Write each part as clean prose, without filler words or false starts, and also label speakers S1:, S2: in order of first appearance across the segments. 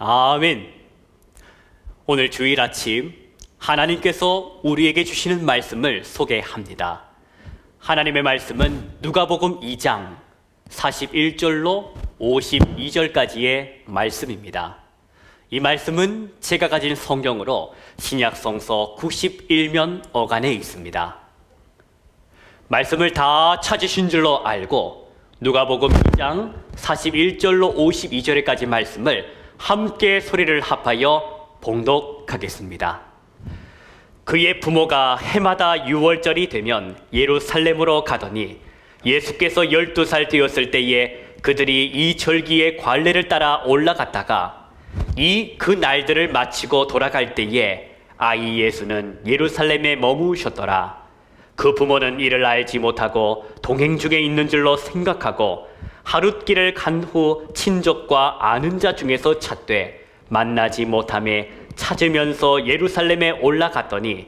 S1: 아멘. 오늘 주일 아침 하나님께서 우리에게 주시는 말씀을 소개합니다. 하나님의 말씀은 누가복음 2장 41절로 52절까지의 말씀입니다. 이 말씀은 제가 가진 성경으로 신약성서 91면 어간에 있습니다. 말씀을 다 찾으신 줄로 알고 누가복음 2장 41절로 52절까지 말씀을 함께 소리를 합하여 봉독하겠습니다. 그의 부모가 해마다 6월절이 되면 예루살렘으로 가더니 예수께서 12살 되었을 때에 그들이 이 절기의 관례를 따라 올라갔다가 그 날들을 마치고 돌아갈 때에 아이 예수는 예루살렘에 머무셨더라. 그 부모는 이를 알지 못하고 동행 중에 있는 줄로 생각하고 하룻길을 간 후 친족과 아는 자 중에서 찾되 만나지 못하매 찾으면서 예루살렘에 올라갔더니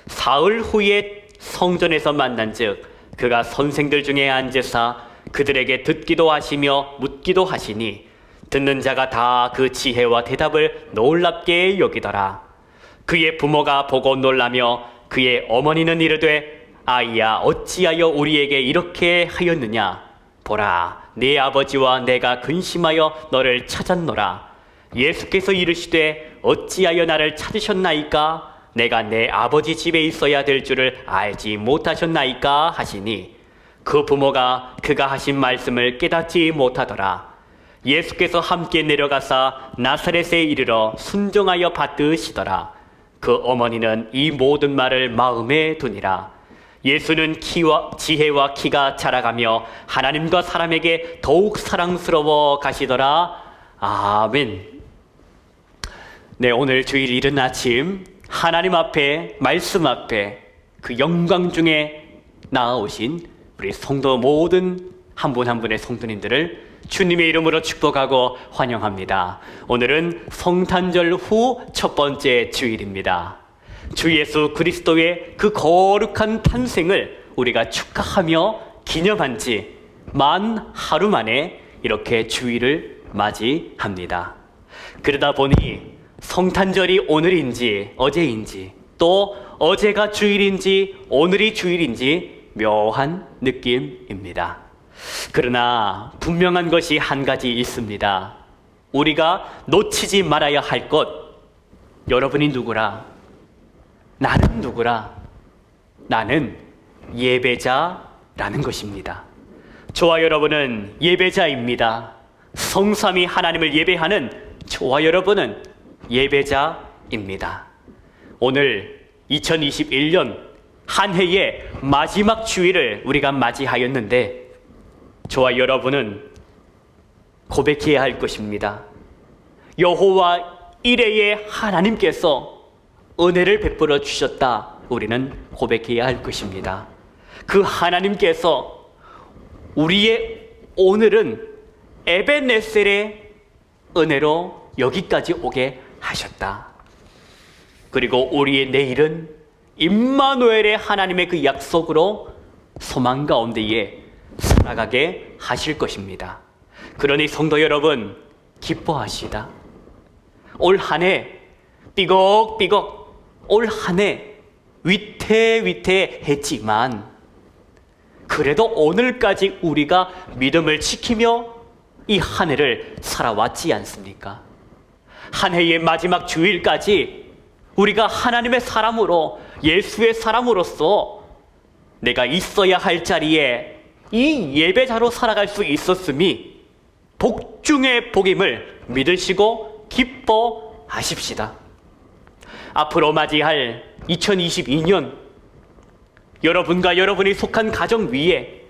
S1: 사흘 후에 성전에서 만난즉 그가 선생들 중에 앉으사 그들에게 듣기도 하시며 묻기도 하시니 듣는 자가 다 그 지혜와 대답을 놀랍게 여기더라. 그의 부모가 보고 놀라며 그의 어머니는 이르되 아이야 어찌하여 우리에게 이렇게 하였느냐. 보라 네 아버지와 내가 근심하여 너를 찾았노라. 예수께서 이르시되 어찌하여 나를 찾으셨나이까. 내가 내 아버지 집에 있어야 될 줄을 알지 못하셨나이까 하시니 그 부모가 그가 하신 말씀을 깨닫지 못하더라. 예수께서 함께 내려가사 나사렛에 이르러 순종하여 받드시더라. 그 어머니는 이 모든 말을 마음에 두니라. 예수는 지혜와 키가 자라가며 하나님과 사람에게 더욱 사랑스러워 가시더라. 아멘. 네, 오늘 주일 이른 아침 하나님 앞에 말씀 앞에 그 영광 중에 나아오신 우리 성도 모든 한 분 한 분의 성도님들을 주님의 이름으로 축복하고 환영합니다. 오늘은 성탄절 후 첫 번째 주일입니다. 주 예수 그리스도의 그 거룩한 탄생을 우리가 축하하며 기념한 지 만 하루 만에 이렇게 주일을 맞이합니다. 그러다 보니 성탄절이 오늘인지 어제인지 또 어제가 주일인지 오늘이 주일인지 묘한 느낌입니다. 그러나 분명한 것이 한 가지 있습니다. 우리가 놓치지 말아야 할 것, 여러분이 누구라? 나는 누구라? 나는 예배자라는 것입니다. 저와 여러분은 예배자입니다. 성삼위 하나님을 예배하는 저와 여러분은 예배자입니다. 오늘 2021년 한 해의 마지막 주일을 우리가 맞이하였는데 저와 여러분은 고백해야 할 것입니다. 여호와 이레의 하나님께서 은혜를 베풀어 주셨다. 우리는 고백해야 할 것입니다. 그 하나님께서 우리의 오늘은 에베네셀의 은혜로 여기까지 오게 하셨다. 그리고 우리의 내일은 임마누엘의 하나님의 그 약속으로 소망 가운데에 살아가게 하실 것입니다. 그러니 성도 여러분 기뻐하시다. 올 한 해 삐걱삐걱 올 한 해 위태위태했지만 그래도 오늘까지 우리가 믿음을 지키며 이 한 해를 살아왔지 않습니까? 한 해의 마지막 주일까지 우리가 하나님의 사람으로 예수의 사람으로서 내가 있어야 할 자리에 이 예배자로 살아갈 수 있었음이 복 중의 복임을 믿으시고 기뻐하십시다. 앞으로 맞이할 2022년 여러분과 여러분이 속한 가정 위에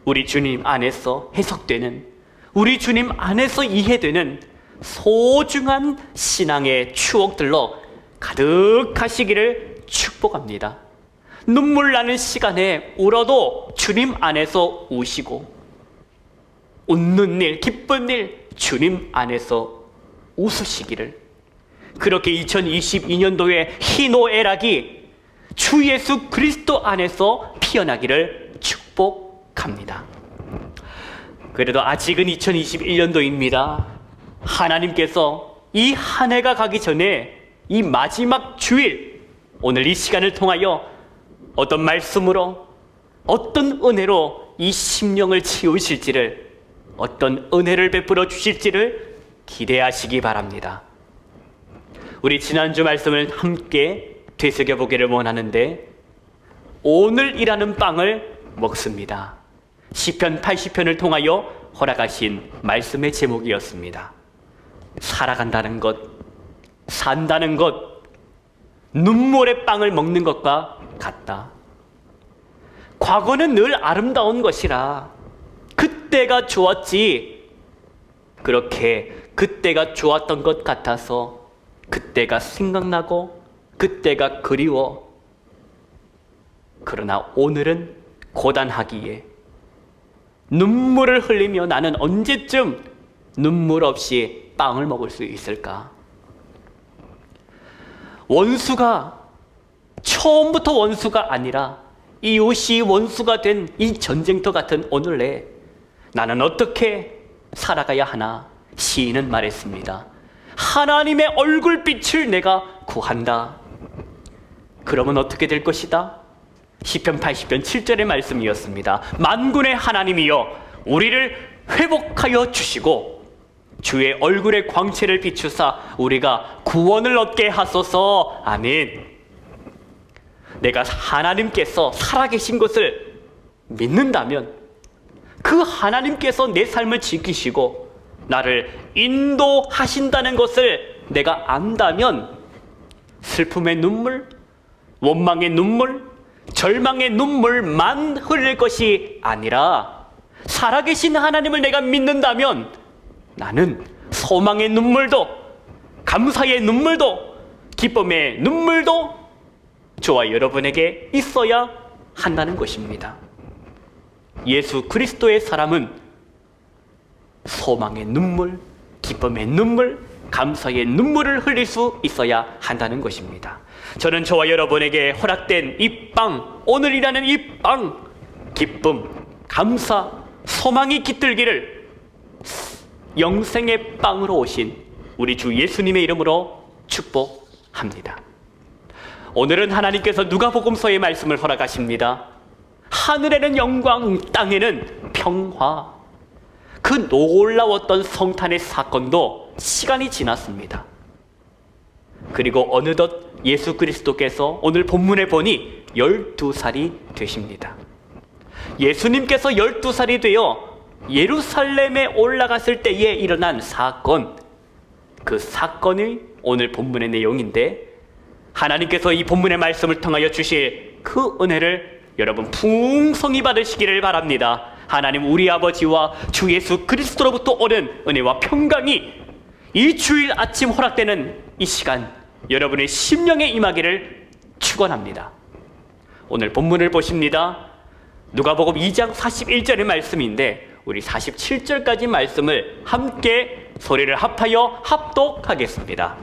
S1: 우리 주님 안에서 해석되는 우리 주님 안에서 이해되는 소중한 신앙의 추억들로 가득하시기를 축복합니다. 눈물 나는 시간에 울어도 주님 안에서 우시고 웃는 일, 기쁜 일 주님 안에서 웃으시기를 그렇게 2022년도의 희노애락이 주 예수 그리스도 안에서 피어나기를 축복합니다. 그래도 아직은 2021년도입니다. 하나님께서 이 한 해가 가기 전에 이 마지막 주일, 오늘 이 시간을 통하여 어떤 말씀으로, 어떤 은혜로 이 심령을 치우실지를, 어떤 은혜를 베풀어 주실지를 기대하시기 바랍니다. 우리 지난주 말씀을 함께 되새겨 보기를 원하는데, 오늘이라는 빵을 먹습니다. 시편 80편을 통하여 허락하신 말씀의 제목이었습니다. 살아간다는 것, 산다는 것, 눈물의 빵을 먹는 것과 같다. 과거는 늘 아름다운 것이라 그때가 좋았지, 그렇게 그때가 좋았던 것 같아서 그때가 생각나고 그때가 그리워. 그러나 오늘은 고단하기에 눈물을 흘리며 나는 언제쯤 눈물 없이 빵을 먹을 수 있을까? 원수가 처음부터 원수가 아니라 이웃이 원수가 된 이 전쟁터 같은 오늘 내에 나는 어떻게 살아가야 하나? 시인은 말했습니다. 하나님의 얼굴빛을 내가 구한다. 그러면 어떻게 될 것이다? 시편 80편 7절의 말씀이었습니다. 만군의 하나님이여 우리를 회복하여 주시고 주의 얼굴의 광채를 비추사 우리가 구원을 얻게 하소서. 아멘. 내가 하나님께서 살아계신 것을 믿는다면, 그 하나님께서 내 삶을 지키시고 나를 인도하신다는 것을 내가 안다면, 슬픔의 눈물, 원망의 눈물, 절망의 눈물만 흘릴 것이 아니라 살아계신 하나님을 내가 믿는다면 나는 소망의 눈물도, 감사의 눈물도, 기쁨의 눈물도 저와 여러분에게 있어야 한다는 것입니다. 예수 그리스도의 사람은 소망의 눈물, 기쁨의 눈물, 감사의 눈물을 흘릴 수 있어야 한다는 것입니다. 저는 저와 여러분에게 허락된 이 빵, 오늘이라는 이 빵, 기쁨, 감사, 소망이 깃들기를 영생의 빵으로 오신 우리 주 예수님의 이름으로 축복합니다. 오늘은 하나님께서 누가복음서의 말씀을 허락하십니다. 하늘에는 영광, 땅에는 평화. 그 놀라웠던 성탄의 사건도 시간이 지났습니다. 그리고 어느덧 예수 그리스도께서 오늘 본문에 보니 12살이 되십니다. 예수님께서 12살이 되어 예루살렘에 올라갔을 때에 일어난 사건, 그 사건이 오늘 본문의 내용인데, 하나님께서 이 본문의 말씀을 통하여 주실 그 은혜를 여러분 풍성히 받으시기를 바랍니다. 하나님 우리 아버지와 주 예수 그리스도로부터 오는 은혜와 평강이 이 주일 아침 허락되는 이 시간 여러분의 심령에 임하기를 축원합니다. 오늘 본문을 보십니다. 누가복음 2장 41절의 말씀인데 우리 47절까지 말씀을 함께 소리를 합하여 합독하겠습니다.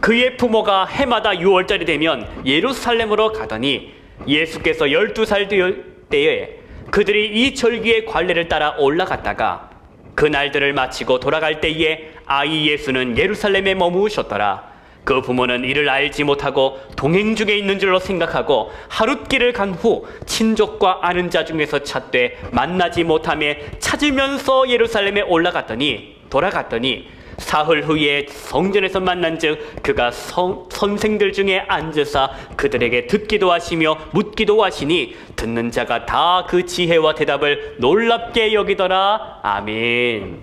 S1: 그의 부모가 해마다 6월절이 되면 예루살렘으로 가더니 예수께서 12살 될 때에 그들이 이 절기의 관례를 따라 올라갔다가 그 날들을 마치고 돌아갈 때에 아이 예수는 예루살렘에 머무셨더라. 그 부모는 이를 알지 못하고 동행 중에 있는 줄로 생각하고 하룻길을 간 후 친족과 아는 자 중에서 찾되 만나지 못하며 찾으면서 예루살렘에 돌아갔더니 사흘 후에 성전에서 만난즉 그가 선생들 중에 앉으사 그들에게 듣기도 하시며 묻기도 하시니 듣는 자가 다 그 지혜와 대답을 놀랍게 여기더라. 아멘.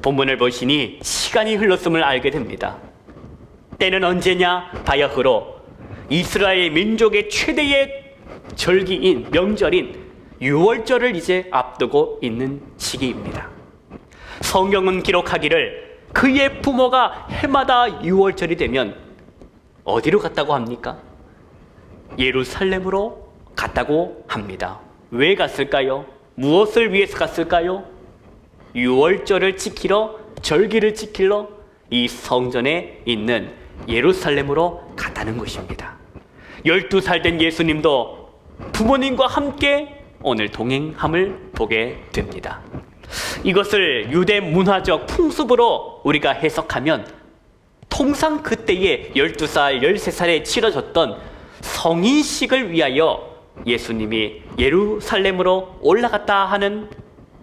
S1: 본문을 보시니 시간이 흘렀음을 알게 됩니다. 때는 언제냐? 바야흐로 이스라엘 민족의 최대의 절기인 명절인 유월절을 이제 앞두고 있는 시기입니다. 성경은 기록하기를 그의 부모가 해마다 유월절이 되면 어디로 갔다고 합니까? 예루살렘으로 갔다고 합니다. 왜 갔을까요? 무엇을 위해서 갔을까요? 유월절을 지키러, 절기를 지키러 이 성전에 있는 예루살렘으로 갔다는 것입니다. 12살 된 예수님도 부모님과 함께 오늘 동행함을 보게 됩니다. 이것을 유대 문화적 풍습으로 우리가 해석하면 통상 그때에 12살, 13살에 치러졌던 성인식을 위하여 예수님이 예루살렘으로 올라갔다 하는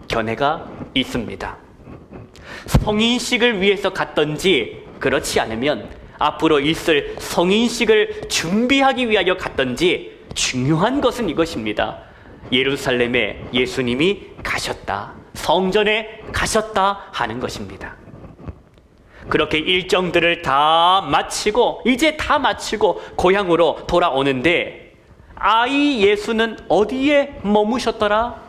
S1: 견해가 있습니다. 성인식을 위해서 갔던지 그렇지 않으면 앞으로 있을 성인식을 준비하기 위하여 갔던지 중요한 것은 이것입니다. 예루살렘에 예수님이 가셨다, 성전에 가셨다 하는 것입니다. 그렇게 일정들을 다 마치고 이제 다 마치고 고향으로 돌아오는데 아이 예수는 어디에 머무셨더라?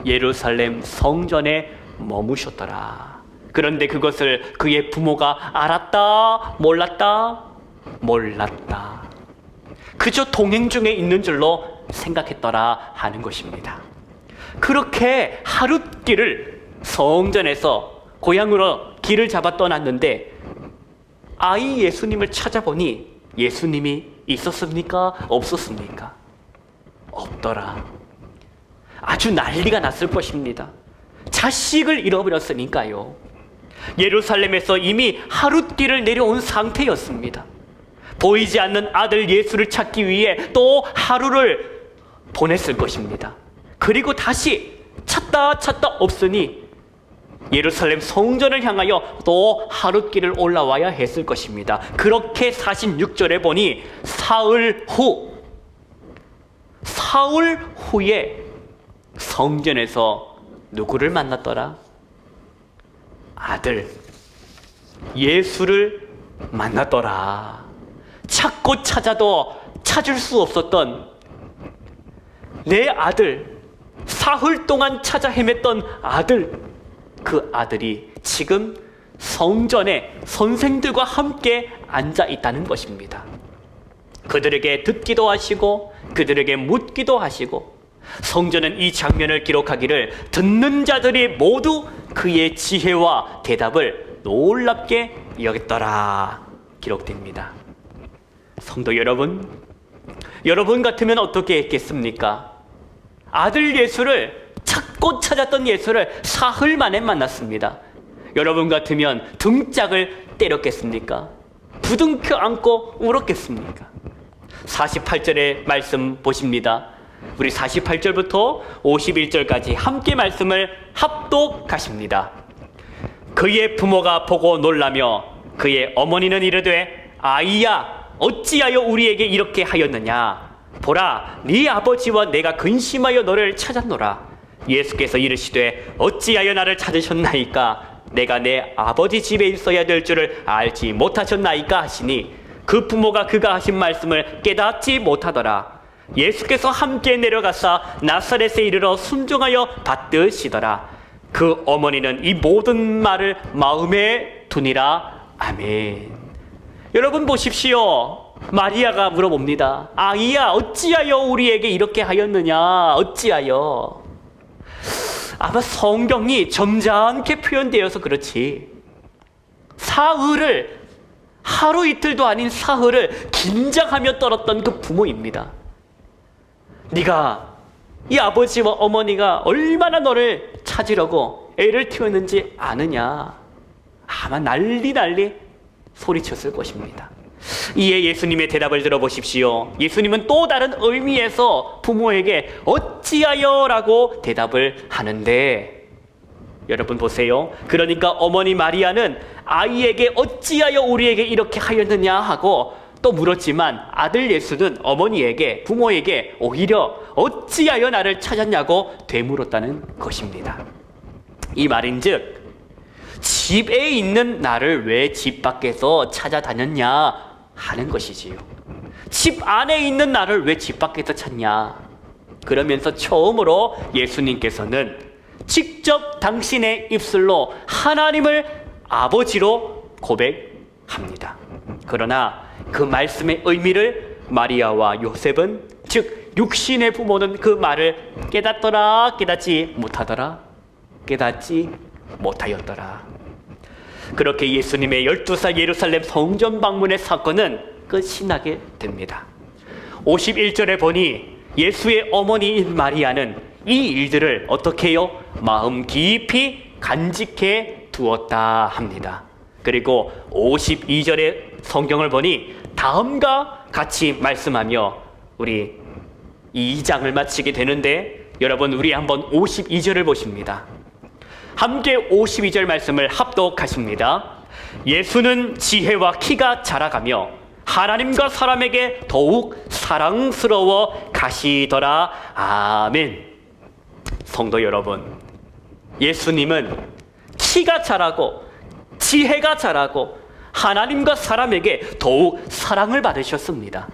S1: 예루살렘 성전에 머무셨더라. 그런데 그것을 그의 부모가 알았다? 몰랐다? 몰랐다. 그저 동행 중에 있는 줄로 생각했더라 하는 것입니다. 그렇게 하룻길을 성전에서 고향으로 길을 잡아 떠났는데 아이 예수님을 찾아보니 예수님이 있었습니까? 없었습니까? 없더라. 아주 난리가 났을 것입니다. 자식을 잃어버렸으니까요. 예루살렘에서 이미 하룻길을 내려온 상태였습니다. 보이지 않는 아들 예수를 찾기 위해 또 하루를 보냈을 것입니다. 그리고 다시 찾다 없으니 예루살렘 성전을 향하여 또 하룻길을 올라와야 했을 것입니다. 그렇게 46절에 보니 사흘 후에 성전에서 누구를 만났더라? 아들 예수를 만났더라. 찾고 찾아도 찾을 수 없었던 내 아들, 사흘 동안 찾아 헤맸던 아들, 그 아들이 지금 성전에 선생들과 함께 앉아 있다는 것입니다. 그들에게 듣기도 하시고 그들에게 묻기도 하시고, 성전은 이 장면을 기록하기를 듣는 자들이 모두 그의 지혜와 대답을 놀랍게 여겼더라 기록됩니다. 성도 여러분, 여러분 같으면 어떻게 했겠습니까? 아들 예수를 찾고 찾았던 예수를 사흘 만에 만났습니다. 여러분 같으면 등짝을 때렸겠습니까? 부둥켜 안고 울었겠습니까? 48절의 말씀 보십니다. 우리 48절부터 51절까지 함께 말씀을 합독하십니다. 그의 부모가 보고 놀라며 그의 어머니는 이르되 아이야 어찌하여 우리에게 이렇게 하였느냐? 보라 네 아버지와 내가 근심하여 너를 찾았노라. 예수께서 이르시되 어찌하여 나를 찾으셨나이까? 내가 내 아버지 집에 있어야 될 줄을 알지 못하셨나이까 하시니 그 부모가 그가 하신 말씀을 깨닫지 못하더라. 예수께서 함께 내려가사 나사렛에 이르러 순종하여 받드시더라. 그 어머니는 이 모든 말을 마음에 두니라. 아멘. 여러분 보십시오. 마리아가 물어봅니다. 아이야 어찌하여 우리에게 이렇게 하였느냐? 어찌하여? 아마 성경이 점잖게 표현되어서 그렇지, 사흘을, 하루 이틀도 아닌 사흘을 긴장하며 떨었던 그 부모입니다. 네가, 이 아버지와 어머니가 얼마나 너를 찾으려고 애를 키웠는지 아느냐? 아마 난리 소리쳤을 것입니다. 이에 예수님의 대답을 들어보십시오. 예수님은 또 다른 의미에서 부모에게 어찌하여 라고 대답을 하는데, 여러분 보세요. 그러니까 어머니 마리아는 아이에게 어찌하여 우리에게 이렇게 하였느냐 하고 또 물었지만, 아들 예수는 어머니에게, 부모에게 오히려 어찌하여 나를 찾았냐고 되물었다는 것입니다. 이 말인즉 집에 있는 나를 왜 집 밖에서 찾아다녔냐 하는 것이지요. 집 안에 있는 나를 왜 집 밖에서 찾냐? 그러면서 처음으로 예수님께서는 직접 당신의 입술로 하나님을 아버지로 고백합니다. 그러나 그 말씀의 의미를 마리아와 요셉은, 즉 육신의 부모는 그 말을 깨닫더라 깨닫지 못하더라? 깨닫지 못하였더라. 그렇게 예수님의 12살 예루살렘 성전 방문의 사건은 끝이 나게 됩니다. 51절에 보니 예수의 어머니인 마리아는 이 일들을 어떻게 해요? 마음 깊이 간직해 두었다 합니다. 그리고 52절의 성경을 보니 다음과 같이 말씀하며 우리 2장을 마치게 되는데, 여러분 우리 한번 52절을 보십니다. 함께 52절 말씀을 합독하십니다. 예수는 지혜와 키가 자라가며 하나님과 사람에게 더욱 사랑스러워 가시더라. 아멘. 성도 여러분, 예수님은 키가 자라고 지혜가 자라고 하나님과 사람에게 더욱 사랑을 받으셨습니다.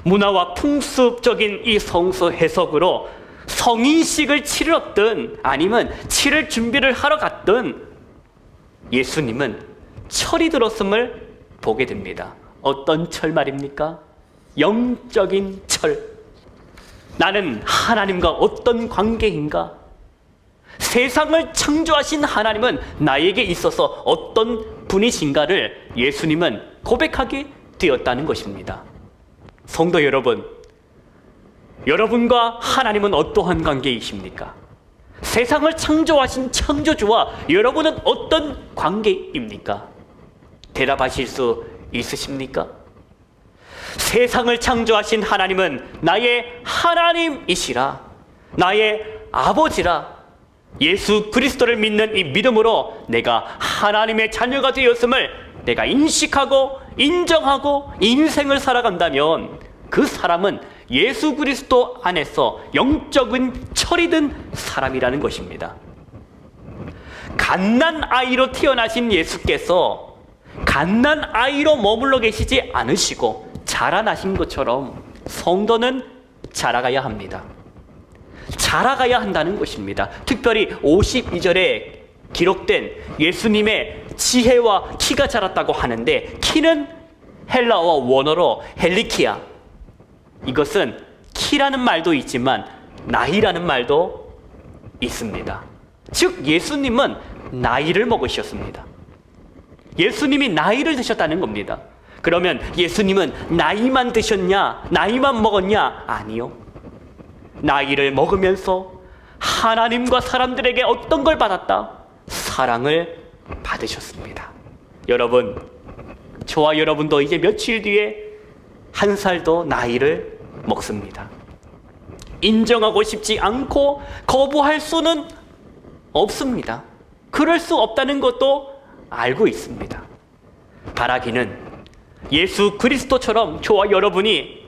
S1: 문화와 풍습적인 이 성서 해석으로 성인식을 치렀든 아니면 치를 준비를 하러 갔든 예수님은 철이 들었음을 보게 됩니다. 어떤 철 말입니까? 영적인 철. 나는 하나님과 어떤 관계인가? 세상을 창조하신 하나님은 나에게 있어서 어떤 분이신가를 예수님은 고백하게 되었다는 것입니다. 성도 여러분, 여러분과 하나님은 어떠한 관계이십니까? 세상을 창조하신 창조주와 여러분은 어떤 관계입니까? 대답하실 수 있으십니까? 세상을 창조하신 하나님은 나의 하나님이시라, 나의 아버지라. 예수 그리스도를 믿는 이 믿음으로 내가 하나님의 자녀가 되었음을 내가 인식하고 인정하고 인생을 살아간다면 그 사람은 예수 그리스도 안에서 영적인 철이 든 사람이라는 것입니다. 갓난 아이로 태어나신 예수께서 갓난 아이로 머물러 계시지 않으시고 자라나신 것처럼 성도는 자라가야 합니다. 자라가야 한다는 것입니다. 특별히 52절에 기록된 예수님의 지혜와 키가 자랐다고 하는데, 키는 헬라어 원어로 헬리키아, 이것은 키라는 말도 있지만 나이라는 말도 있습니다. 즉 예수님은 나이를 먹으셨습니다. 예수님이 나이를 드셨다는 겁니다. 그러면 예수님은 나이만 드셨냐, 나이만 먹었냐? 아니요. 나이를 먹으면서 하나님과 사람들에게 어떤 걸 받았다? 사랑을 받으셨습니다. 여러분, 저와 여러분도 이제 며칠 뒤에 한 살 더 나이를 먹습니다. 인정하고 싶지 않고 거부할 수는 없습니다. 그럴 수 없다는 것도 알고 있습니다. 바라기는 예수 그리스도처럼 저와 여러분이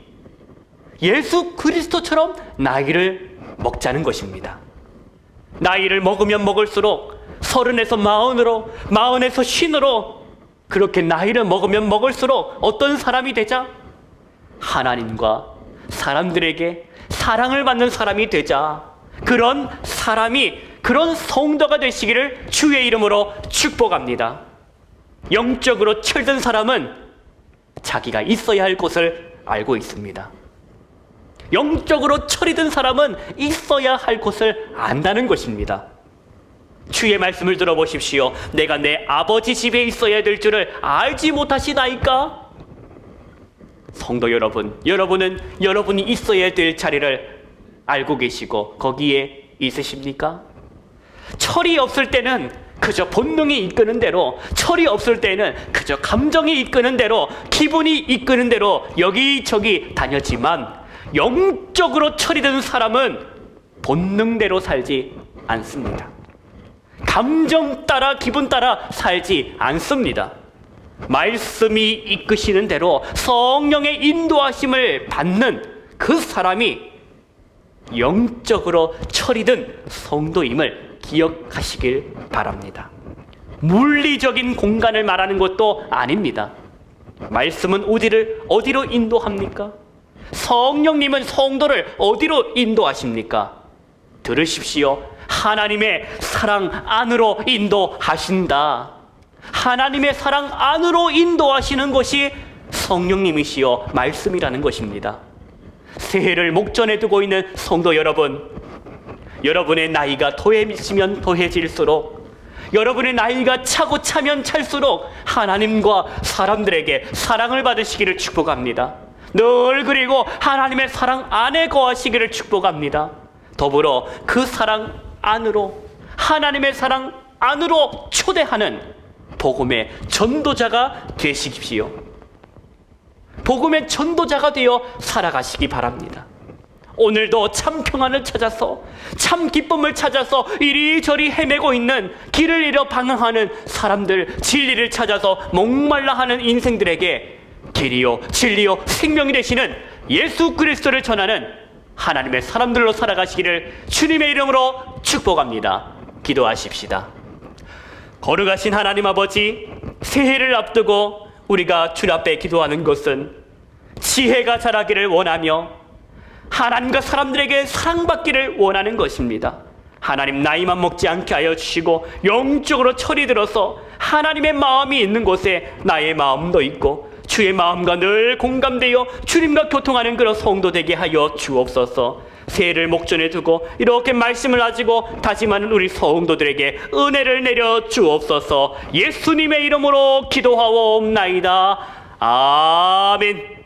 S1: 예수 그리스도처럼 나이를 먹자는 것입니다. 나이를 먹으면 먹을수록 30에서 40으로, 40에서 50으로 그렇게 나이를 먹으면 먹을수록 어떤 사람이 되자? 하나님과 사람들에게 사랑을 받는 사람이 되자. 그런 사람이, 그런 성도가 되시기를 주의 이름으로 축복합니다. 영적으로 철든 사람은 자기가 있어야 할 곳을 알고 있습니다. 영적으로 철이 든 사람은 있어야 할 곳을 안다는 것입니다. 주의 말씀을 들어보십시오. 내가 내 아버지 집에 있어야 될 줄을 알지 못하시나이까? 성도 여러분, 여러분은 여러분이 있어야 될 자리를 알고 계시고 거기에 있으십니까? 철이 없을 때는 그저 본능이 이끄는 대로, 철이 없을 때는 그저 감정이 이끄는 대로, 기분이 이끄는 대로 여기저기 다녔지만 영적으로 철이 든 사람은 본능대로 살지 않습니다. 감정 따라 기분 따라 살지 않습니다. 말씀이 이끄시는 대로 성령의 인도하심을 받는 그 사람이 영적으로 철이 든 성도임을 기억하시길 바랍니다. 물리적인 공간을 말하는 것도 아닙니다. 말씀은 어디로 인도합니까? 성령님은 성도를 어디로 인도하십니까? 들으십시오. 하나님의 사랑 안으로 인도하신다. 하나님의 사랑 안으로 인도하시는 것이 성령님이시여 말씀이라는 것입니다. 새해를 목전에 두고 있는 성도 여러분, 여러분의 나이가 더해지면 더해질수록, 여러분의 나이가 차고 차면 찰수록 하나님과 사람들에게 사랑을 받으시기를 축복합니다. 늘 그리고 하나님의 사랑 안에 거하시기를 축복합니다. 더불어 그 사랑 안으로, 하나님의 사랑 안으로 초대하는 복음의 전도자가 되시십시오. 복음의 전도자가 되어 살아가시기 바랍니다. 오늘도 참 평안을 찾아서, 참 기쁨을 찾아서 이리저리 헤매고 있는, 길을 잃어 방황하는 사람들, 진리를 찾아서 목말라 하는 인생들에게 길이요 진리요 생명이 되시는 예수 그리스도를 전하는 하나님의 사람들로 살아가시기를 주님의 이름으로 축복합니다. 기도하십시다. 거룩하신 하나님 아버지, 새해를 앞두고 우리가 주님 앞에 기도하는 것은 지혜가 자라기를 원하며 하나님과 사람들에게 사랑받기를 원하는 것입니다. 하나님, 나이만 먹지 않게 하여 주시고 영적으로 철이 들어서 하나님의 마음이 있는 곳에 나의 마음도 있고 주의 마음과 늘 공감되어 주님과 교통하는 그런 성도 되게 하여 주옵소서. 새해를 목전에 두고 이렇게 말씀을 가지고 다짐하는 우리 성도들에게 은혜를 내려 주옵소서. 예수님의 이름으로 기도하옵나이다. 아멘.